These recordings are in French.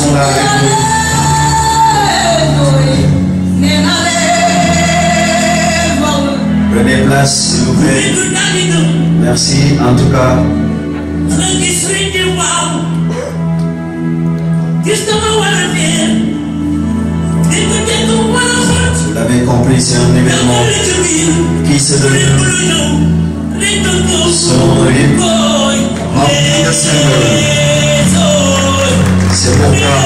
sont là avec nous. Prenez place, s'il vous plaît. Merci, en tout cas. Vous l'avez compris, c'est un événement qui se déroule selon un rythme rempli de symboles. C'est pourquoi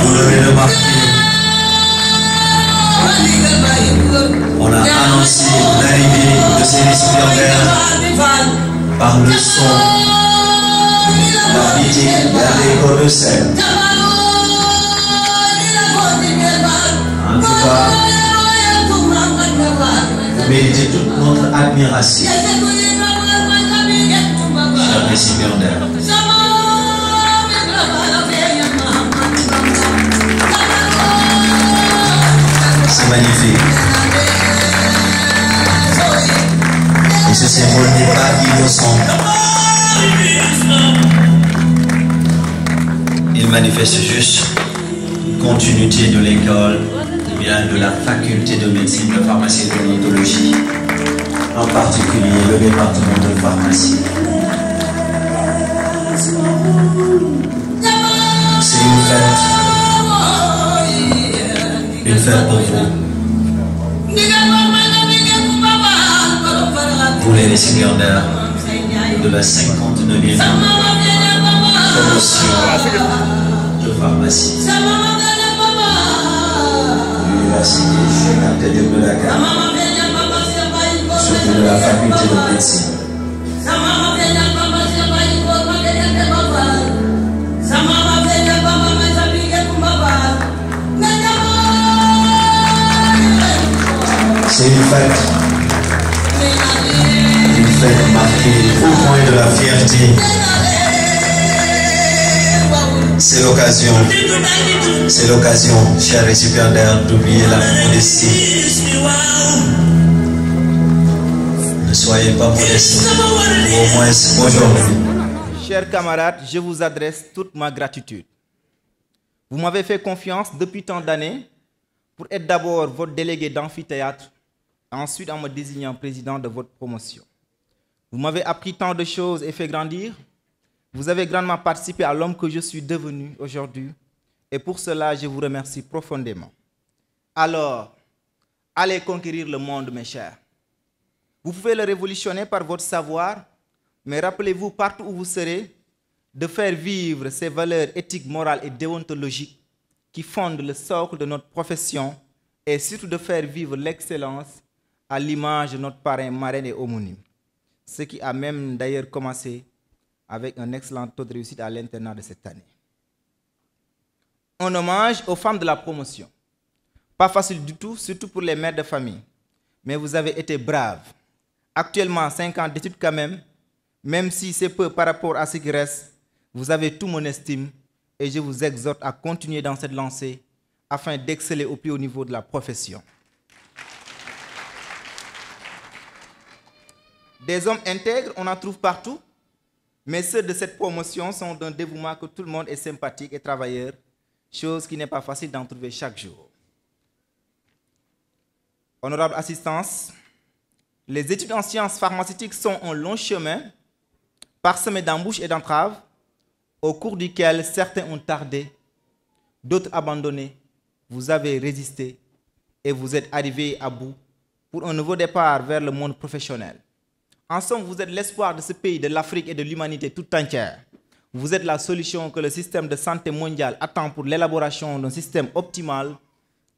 vous l'avez remarqué. On a annoncé l'arrivée de ces récipiendaires par le son, la musique et l'écho de scène. En tout cas, vous méritez toute notre admiration, chers récipiendaires. C'est magnifique. Et ce symbole n'est pas innocent. Il manifeste juste une continuité de l'école, ou bien de la faculté de médecine, de pharmacie et d'odontologie, en particulier le département de pharmacie. C'est une fête pour vous. Pour les récipiendaires de la 59e promotion de pharmacie de l'Université Cheikh Anta Diop de Dakar, surtout de la faculté de médecine. C'est une fête marquée au point de la fierté. C'est l'occasion, chers récipiendaires, d'oublier la modestie. Ne soyez pas modestes, au moins aujourd'hui. Chers camarades, je vous adresse toute ma gratitude. Vous m'avez fait confiance depuis tant d'années pour être d'abord votre délégué d'amphithéâtre, ensuite en me désignant président de votre promotion. Vous m'avez appris tant de choses et fait grandir. Vous avez grandement participé à l'homme que je suis devenu aujourd'hui. Et pour cela, je vous remercie profondément. Alors, allez conquérir le monde, mes chers. Vous pouvez le révolutionner par votre savoir, mais rappelez-vous partout où vous serez de faire vivre ces valeurs éthiques, morales et déontologiques qui fondent le socle de notre profession et surtout de faire vivre l'excellence à l'image de notre parrain, marraine et homonyme. Ce qui a même d'ailleurs commencé avec un excellent taux de réussite à l'internat de cette année. Un hommage aux femmes de la promotion. Pas facile du tout, surtout pour les mères de famille. Mais vous avez été braves. Actuellement, 5 ans d'études quand même si c'est peu par rapport à ce qui reste, vous avez tout mon estime et je vous exhorte à continuer dans cette lancée afin d'exceller au plus haut niveau de la profession. Des hommes intègres, on en trouve partout, mais ceux de cette promotion sont d'un dévouement que tout le monde est sympathique et travailleur, chose qui n'est pas facile d'en trouver chaque jour. Honorable assistance, les études en sciences pharmaceutiques sont un long chemin, parsemé d'embûches et d'entraves, au cours duquel certains ont tardé, d'autres abandonné. Vous avez résisté et vous êtes arrivés à bout pour un nouveau départ vers le monde professionnel. En somme, vous êtes l'espoir de ce pays, de l'Afrique et de l'humanité toute entière. Vous êtes la solution que le système de santé mondial attend pour l'élaboration d'un système optimal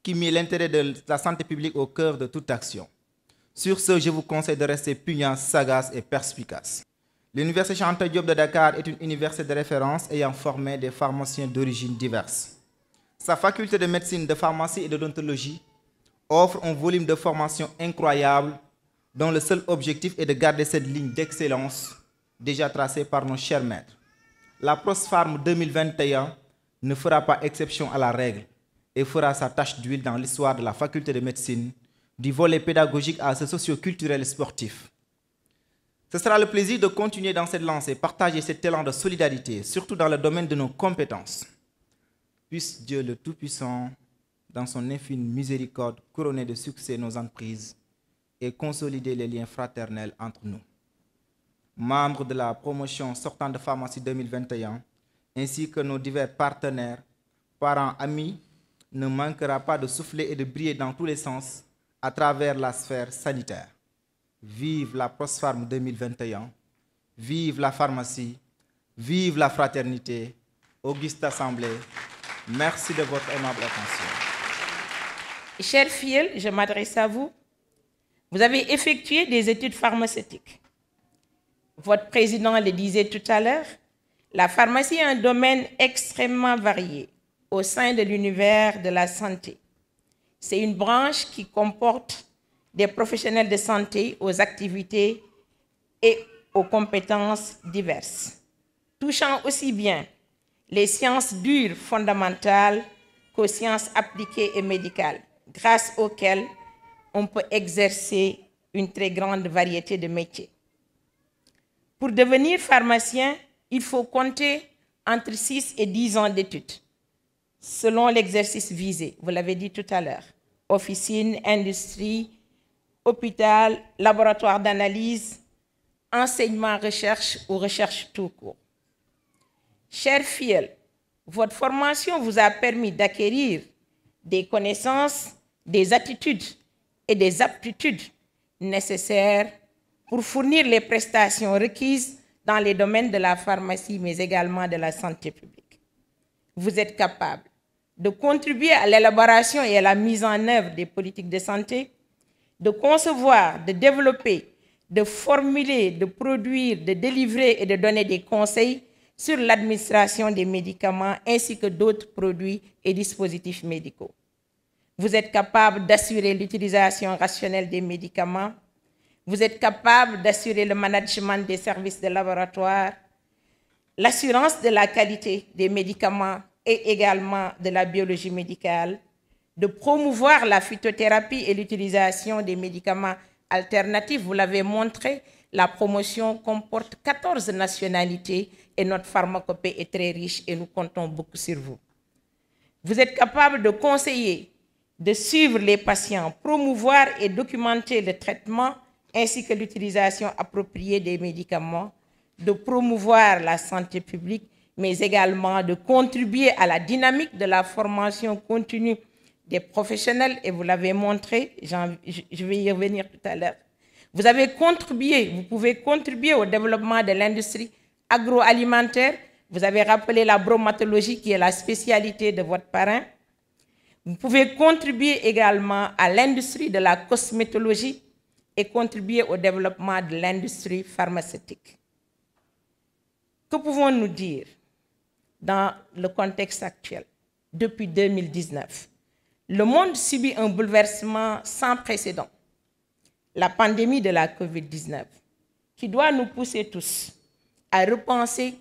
qui met l'intérêt de la santé publique au cœur de toute action. Sur ce, je vous conseille de rester pugnant, sagace et perspicace. L'Université Cheikh Anta Diop de Dakar est une université de référence ayant formé des pharmaciens d'origine diverses. Sa faculté de médecine, de pharmacie et d'odontologie offre un volume de formation incroyable dont le seul objectif est de garder cette ligne d'excellence déjà tracée par nos chers maîtres. La Prospharm 2021 ne fera pas exception à la règle et fera sa tache d'huile dans l'histoire de la faculté de médecine, du volet pédagogique à ce socio-culturel et sportif. Ce sera le plaisir de continuer dans cette lancée, partager cet élan de solidarité, surtout dans le domaine de nos compétences. Puisse Dieu le Tout-Puissant, dans son infinie miséricorde, couronner de succès nos entreprises et consolider les liens fraternels entre nous. Membres de la promotion sortant de pharmacie 2021, ainsi que nos divers partenaires, parents, amis, ne manquera pas de souffler et de briller dans tous les sens à travers la sphère sanitaire. Vive la Prospharm 2021, vive la pharmacie, vive la fraternité. Auguste Assemblée, merci de votre aimable attention. Chers fils, je m'adresse à vous. Vous avez effectué des études pharmaceutiques. Votre président le disait tout à l'heure, la pharmacie est un domaine extrêmement varié au sein de l'univers de la santé. C'est une branche qui comporte des professionnels de santé aux activités et aux compétences diverses, touchant aussi bien les sciences dures fondamentales qu'aux sciences appliquées et médicales, grâce auxquelles on peut exercer une très grande variété de métiers. Pour devenir pharmacien, il faut compter entre 6 et 10 ans d'études, selon l'exercice visé, vous l'avez dit tout à l'heure, officine, industrie, hôpital, laboratoire d'analyse, enseignement, recherche ou recherche tout court. Chers filles, votre formation vous a permis d'acquérir des connaissances, des attitudes et des aptitudes nécessaires pour fournir les prestations requises dans les domaines de la pharmacie, mais également de la santé publique. Vous êtes capable de contribuer à l'élaboration et à la mise en œuvre des politiques de santé, de concevoir, de développer, de formuler, de produire, de délivrer et de donner des conseils sur l'administration des médicaments ainsi que d'autres produits et dispositifs médicaux. Vous êtes capable d'assurer l'utilisation rationnelle des médicaments. Vous êtes capable d'assurer le management des services de laboratoire, l'assurance de la qualité des médicaments et également de la biologie médicale, de promouvoir la phytothérapie et l'utilisation des médicaments alternatifs. Vous l'avez montré, la promotion comporte 14 nationalités et notre pharmacopée est très riche et nous comptons beaucoup sur vous. Vous êtes capable de conseiller, de suivre les patients, promouvoir et documenter le traitement ainsi que l'utilisation appropriée des médicaments, de promouvoir la santé publique, mais également de contribuer à la dynamique de la formation continue des professionnels, et vous l'avez montré, je vais y revenir tout à l'heure. Vous avez contribué, vous pouvez contribuer au développement de l'industrie agroalimentaire. Vous avez rappelé la bromatologie qui est la spécialité de votre parrain. Vous pouvez contribuer également à l'industrie de la cosmétologie et contribuer au développement de l'industrie pharmaceutique. Que pouvons-nous dire dans le contexte actuel? Depuis 2019, le monde subit un bouleversement sans précédent, la pandémie de la COVID-19, qui doit nous pousser tous à repenser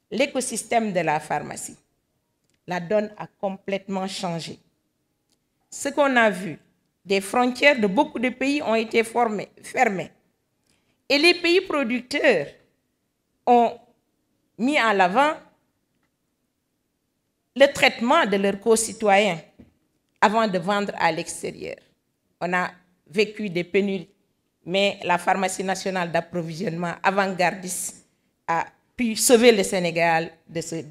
l'écosystème de la pharmacie. La donne a complètement changé. Ce qu'on a vu, des frontières de beaucoup de pays ont été fermées. Et les pays producteurs ont mis en avant le traitement de leurs concitoyens avant de vendre à l'extérieur. On a vécu des pénuries, mais la pharmacie nationale d'approvisionnement avant-gardiste a pu sauver le Sénégal de cette...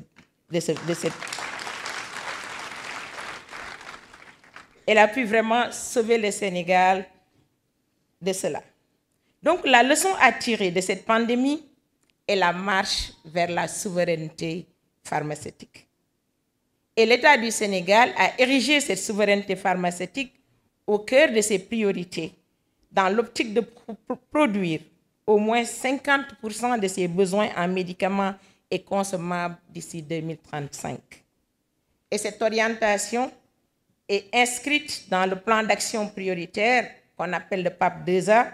Elle a pu vraiment sauver le Sénégal de cela. Donc la leçon à tirer de cette pandémie est la marche vers la souveraineté pharmaceutique. Et l'État du Sénégal a érigé cette souveraineté pharmaceutique au cœur de ses priorités, dans l'optique de produire au moins 50% de ses besoins en médicaments et consommables d'ici 2035. Et cette orientation est inscrite dans le plan d'action prioritaire qu'on appelle le PAP 2A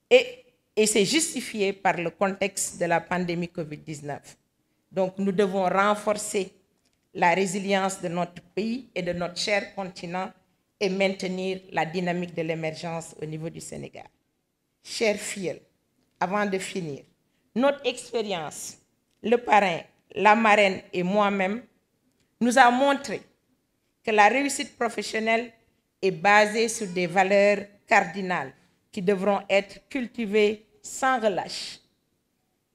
et c'est justifié par le contexte de la pandémie Covid-19. Donc nous devons renforcer la résilience de notre pays et de notre cher continent et maintenir la dynamique de l'émergence au niveau du Sénégal. Chers filles, avant de finir. Notre expérience, le parrain, la marraine et moi-même, nous a montré que la réussite professionnelle est basée sur des valeurs cardinales qui devront être cultivées sans relâche.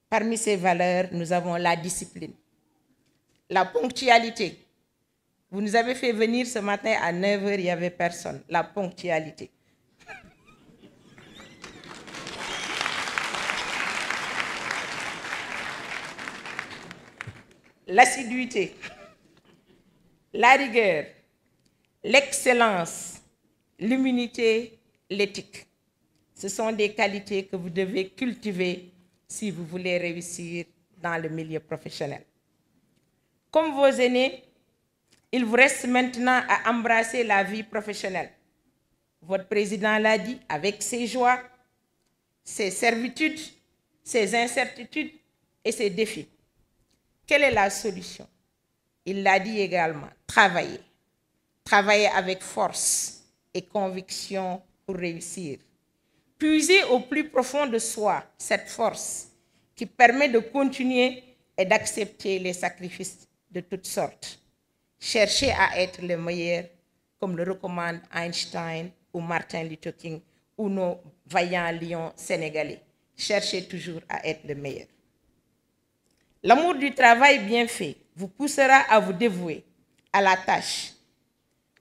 Parmi ces valeurs, nous avons la discipline, la ponctualité. Vous nous avez fait venir ce matin à 9 h, il n'y avait personne. La ponctualité. L'assiduité, la rigueur, l'excellence, l'humilité, l'éthique. Ce sont des qualités que vous devez cultiver si vous voulez réussir dans le milieu professionnel. Comme vos aînés, il vous reste maintenant à embrasser la vie professionnelle. Votre président l'a dit, avec ses joies, ses servitudes, ses incertitudes et ses défis. Quelle est la solution? Il l'a dit également, travailler. Travailler avec force et conviction pour réussir. Puiser au plus profond de soi cette force qui permet de continuer et d'accepter les sacrifices de toutes sortes. Chercher à être le meilleur, comme le recommandent Einstein ou Martin Luther King ou nos vaillants lions sénégalais. Cherchez toujours à être le meilleur. L'amour du travail bien fait vous poussera à vous dévouer à la tâche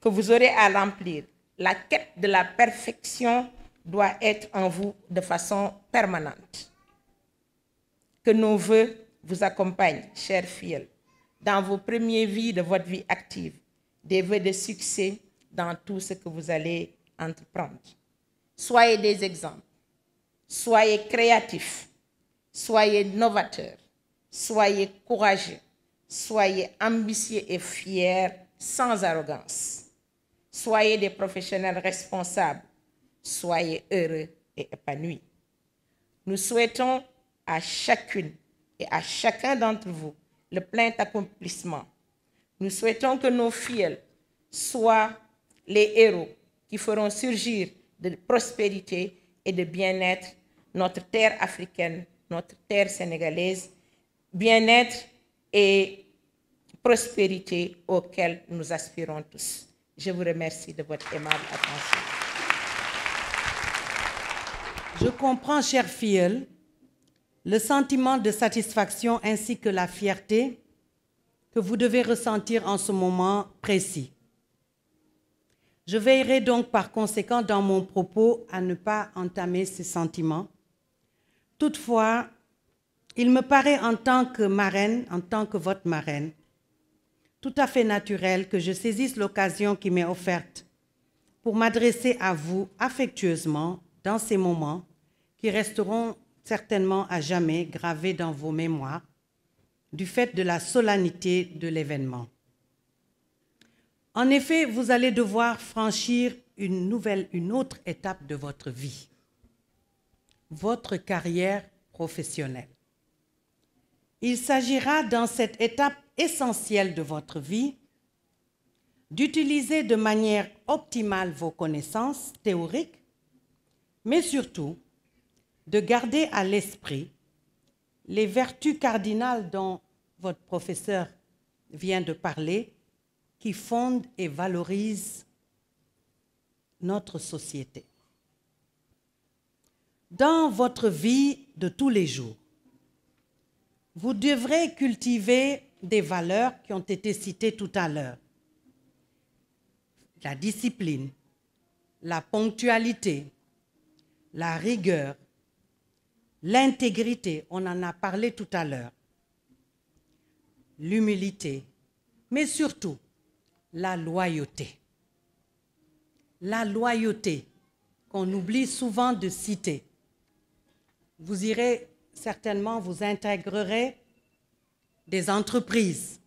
que vous aurez à remplir. La quête de la perfection doit être en vous de façon permanente. Que nos vœux vous accompagnent, chers filles, dans vos premières vies de votre vie active, des vœux de succès dans tout ce que vous allez entreprendre. Soyez des exemples, soyez créatifs, soyez novateurs, soyez courageux, soyez ambitieux et fiers sans arrogance. Soyez des professionnels responsables, soyez heureux et épanouis. Nous souhaitons à chacune et à chacun d'entre vous le plein accomplissement. Nous souhaitons que nos filles soient les héros qui feront surgir de prospérité et de bien-être notre terre africaine, notre terre sénégalaise, bien-être et prospérité auxquelles nous aspirons tous. Je vous remercie de votre aimable attention. Je comprends, chère filleule, le sentiment de satisfaction ainsi que la fierté que vous devez ressentir en ce moment précis. Je veillerai donc par conséquent dans mon propos à ne pas entamer ces sentiments. Toutefois, il me paraît en tant que marraine, en tant que votre marraine, tout à fait naturel que je saisisse l'occasion qui m'est offerte pour m'adresser à vous affectueusement dans ces moments qui resteront certainement à jamais gravés dans vos mémoires du fait de la solennité de l'événement. En effet, vous allez devoir franchir une autre étape de votre vie, votre carrière professionnelle. Il s'agira dans cette étape essentielle de votre vie d'utiliser de manière optimale vos connaissances théoriques, mais surtout de garder à l'esprit les vertus cardinales dont votre professeur vient de parler, qui fondent et valorisent notre société. Dans votre vie de tous les jours, vous devrez cultiver des valeurs qui ont été citées tout à l'heure. La discipline, la ponctualité, la rigueur, l'intégrité, on en a parlé tout à l'heure, l'humilité, mais surtout la loyauté. La loyauté qu'on oublie souvent de citer. Vous irez certainement, vous intégrerez des entreprises.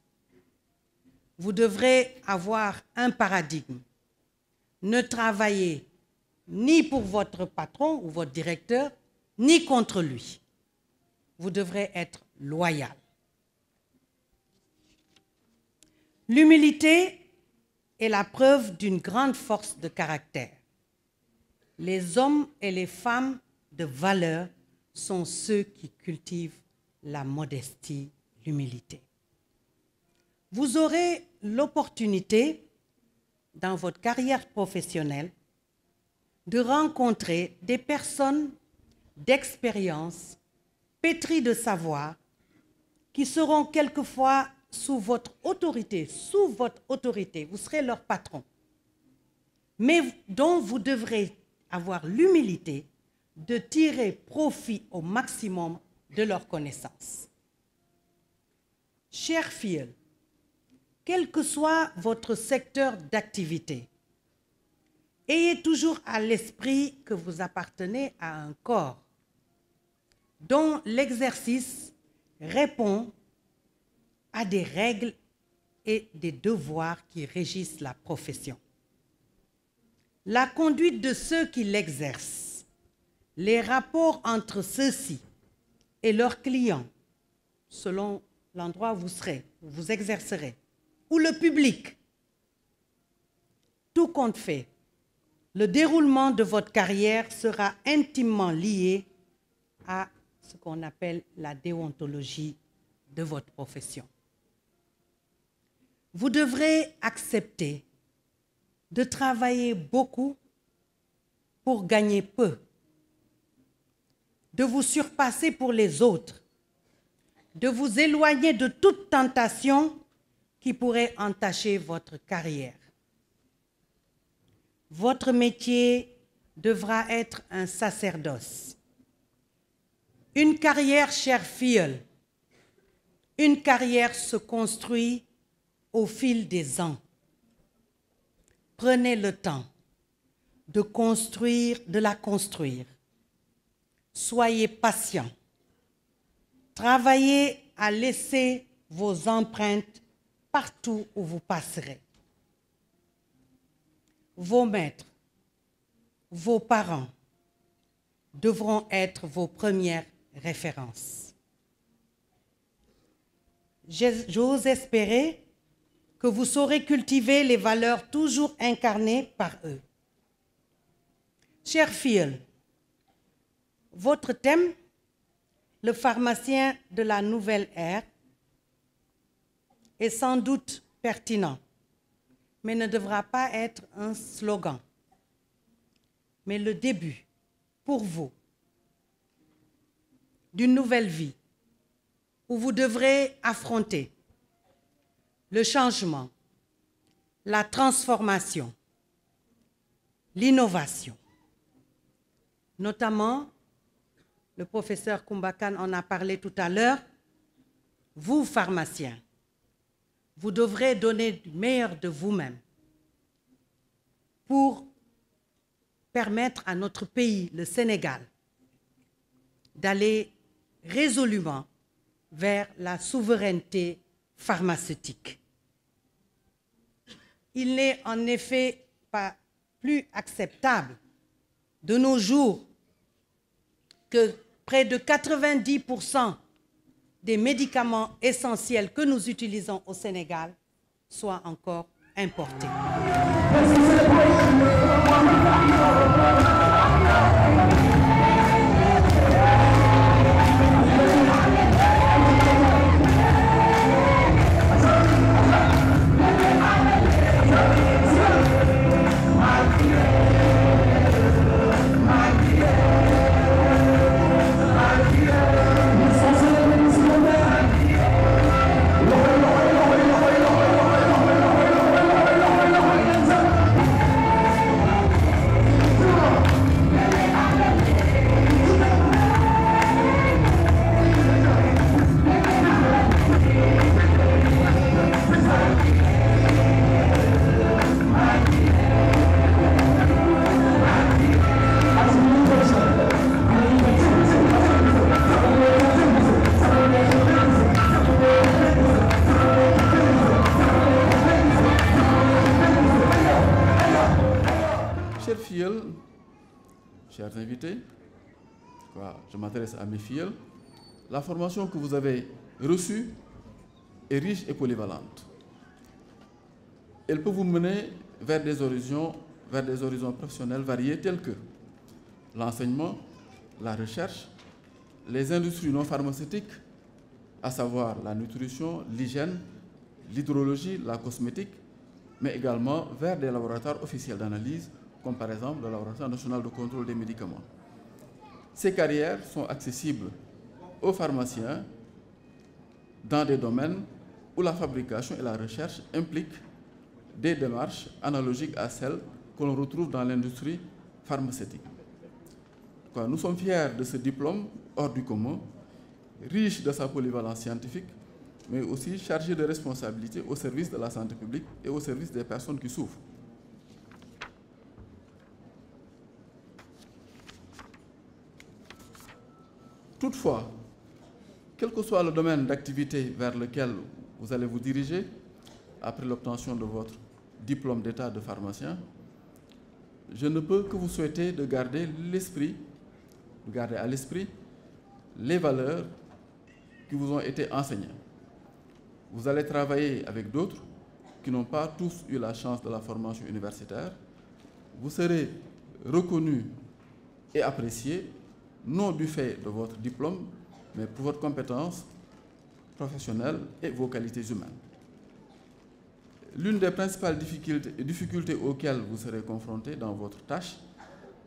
Vous devrez avoir un paradigme. Ne travaillez ni pour votre patron ou votre directeur, ni contre lui. Vous devrez être loyal. L'humilité est la preuve d'une grande force de caractère. Les hommes et les femmes de valeur sont ceux qui cultivent la modestie, l'humilité. Vous aurez l'opportunité, dans votre carrière professionnelle, de rencontrer des personnes d'expérience, pétries de savoir, qui seront quelquefois sous votre autorité, vous serez leur patron, mais dont vous devrez avoir l'humilité de tirer profit au maximum de leurs connaissances. Chers filles, quel que soit votre secteur d'activité, ayez toujours à l'esprit que vous appartenez à un corps dont l'exercice répond à des règles et des devoirs qui régissent la profession. La conduite de ceux qui l'exercent, les rapports entre ceux-ci et leurs clients, selon l'endroit où vous serez, où vous exercerez, ou le public, tout compte fait, le déroulement de votre carrière sera intimement lié à ce qu'on appelle la déontologie de votre profession. Vous devrez accepter de travailler beaucoup pour gagner peu, de vous surpasser pour les autres, de vous éloigner de toute tentation qui pourrait entacher votre carrière. Votre métier devra être un sacerdoce. Une carrière, chère filleule, une carrière se construit au fil des ans. Prenez le temps de la construire. Soyez patient. Travaillez à laisser vos empreintes partout où vous passerez. Vos maîtres, vos parents devront être vos premières références. J'ose espérer que vous saurez cultiver les valeurs toujours incarnées par eux. Chères filles, votre thème, le pharmacien de la nouvelle ère, est sans doute pertinent, mais ne devra pas être un slogan, mais le début, pour vous, d'une nouvelle vie, où vous devrez affronter le changement, la transformation, l'innovation. Notamment, le professeur Koumbakan en a parlé tout à l'heure, vous, pharmaciens, vous devrez donner du meilleur de vous-même pour permettre à notre pays, le Sénégal, d'aller résolument vers la souveraineté pharmaceutique. Il n'est en effet pas plus acceptable de nos jours que près de 90% des médicaments essentiels que nous utilisons au Sénégal soient encore importés. Chers filles, chers invités, je m'adresse à mes filles, la formation que vous avez reçue est riche et polyvalente. Elle peut vous mener vers des horizons professionnels variés tels que l'enseignement, la recherche, les industries non pharmaceutiques, à savoir la nutrition, l'hygiène, l'hydrologie, la cosmétique, mais également vers des laboratoires officiels d'analyse, comme par exemple le Laboratoire national de contrôle des médicaments. Ces carrières sont accessibles aux pharmaciens dans des domaines où la fabrication et la recherche impliquent des démarches analogiques à celles que l'on retrouve dans l'industrie pharmaceutique. Nous sommes fiers de ce diplôme hors du commun, riche de sa polyvalence scientifique, mais aussi chargé de responsabilités au service de la santé publique et au service des personnes qui souffrent. Toutefois, quel que soit le domaine d'activité vers lequel vous allez vous diriger, après l'obtention de votre diplôme d'état de pharmacien, je ne peux que vous souhaiter de garder à l'esprit les valeurs qui vous ont été enseignées. Vous allez travailler avec d'autres qui n'ont pas tous eu la chance de la formation universitaire. Vous serez reconnus et appréciés, non du fait de votre diplôme, mais pour votre compétence professionnelle et vos qualités humaines. L'une des principales difficultés auxquelles vous serez confrontés dans votre tâche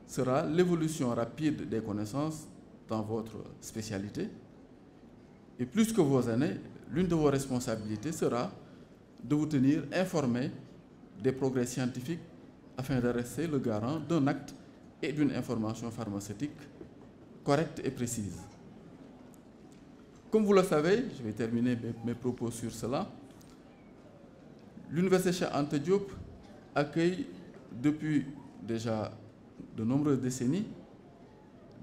sera l'évolution rapide des connaissances dans votre spécialité. Et plus que vos années, l'une de vos responsabilités sera de vous tenir informés des progrès scientifiques afin de rester le garant d'un acte et d'une information pharmaceutique correcte et précise. Comme vous le savez, je vais terminer mes propos sur cela, l'Université Cheikh Anta Diop accueille depuis déjà de nombreuses décennies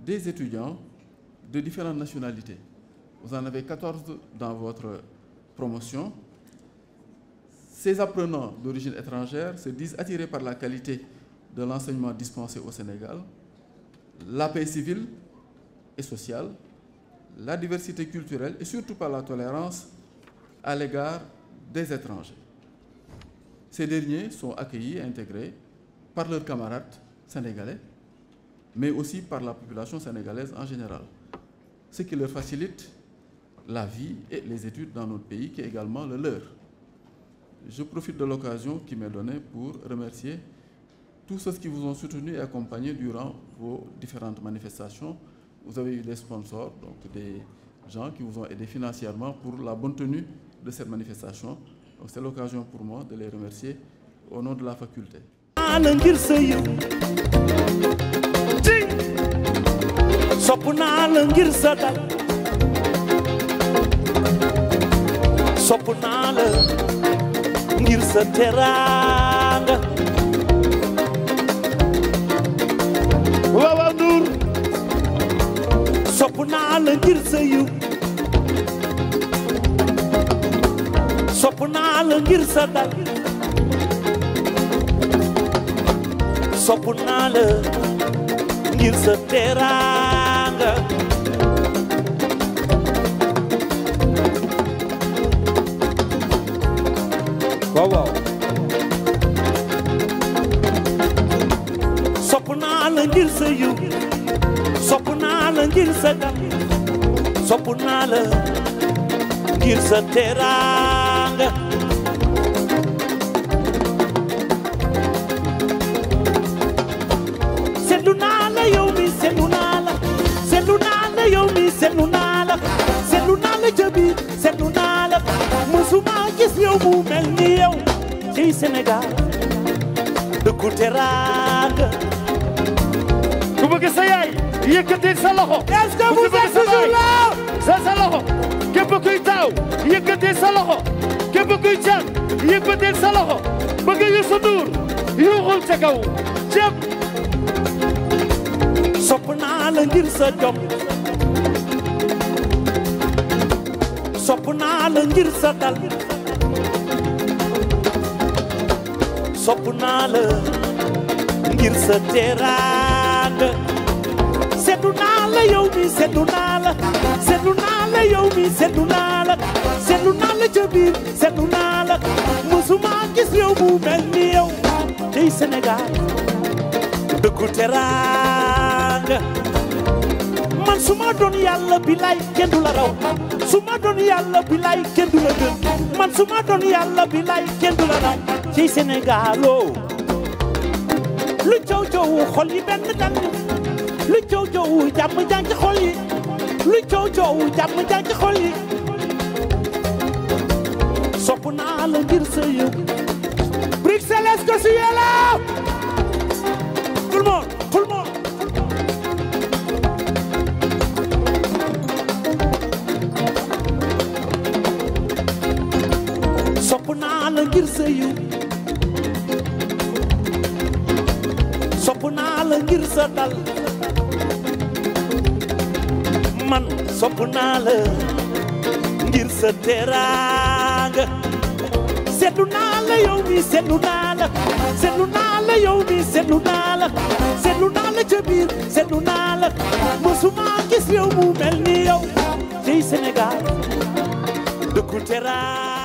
des étudiants de différentes nationalités. Vous en avez 14 dans votre promotion. Ces apprenants d'origine étrangère se disent attirés par la qualité de l'enseignement dispensé au Sénégal, la paix civile et sociale, la diversité culturelle et surtout par la tolérance à l'égard des étrangers. Ces derniers sont accueillis et intégrés par leurs camarades sénégalais, mais aussi par la population sénégalaise en général, ce qui leur facilite la vie et les études dans notre pays, qui est également le leur. Je profite de l'occasion qui m'est donnée pour remercier tous ceux qui vous ont soutenus et accompagnés durant vos différentes manifestations. Vous avez eu des sponsors, donc des gens qui vous ont aidé financièrement pour la bonne tenue de cette manifestation. Donc c'est l'occasion pour moi de les remercier au nom de la faculté. Sopuna la ngir sa dal sopuna la ngir sa teranga wow sopuna la ngir sa yu sopuna la ngir sa dal sopuna la ngir sa teranga selunala yomi selunala selunala yomi selunala selunala jabi selunala musuma gis yow mu mel ni yow ci Sénégal dëkku teranga ku bëgg sa yaay yëkkati sa loxo est-ce que vous êtes toujours là sa loxo képp kuy taw yëkkati sa loxo képp kuy caat yëkkati sa loxo bëgg Youssou Ndour yuuxul ca kaw ceeb sopp naa la ngir sa jom sopp naa la ngir sa dal sopp naa la ngir sa teraanga seetlu naa la yow mi seetlu naa la seetlu naa la yow mi seetlu naa la seetlu naa la ca biir seetlu naa la musuma gis yow mu mel ni yow tey Sénégal dëkku teraanga man man su ma doon yàlla bilaay kenn du la raw su ma doon yàlla bilaay kenn du la gën man su ma doon yàlla bilaay kenn du la raw ci Sénégalo lu coow coow xol yi benn dal lu coow coow jàmm jàng ci xol yi lu coow coow jàmm jàng ci xol yi sopp naa la ngir sa yëg Bruxelles que tu es là tout le monde sopp naa la ngir sa yëg sopp naa la ngir sa dal man sopp naa la ngir sa teraanga seetlu naa la yow mi seetlu naa la yow mi seetlu naa la ca biir seetlu naa la mësuma gis yow mu mel ni yow ci Sénégal dëkku teraanga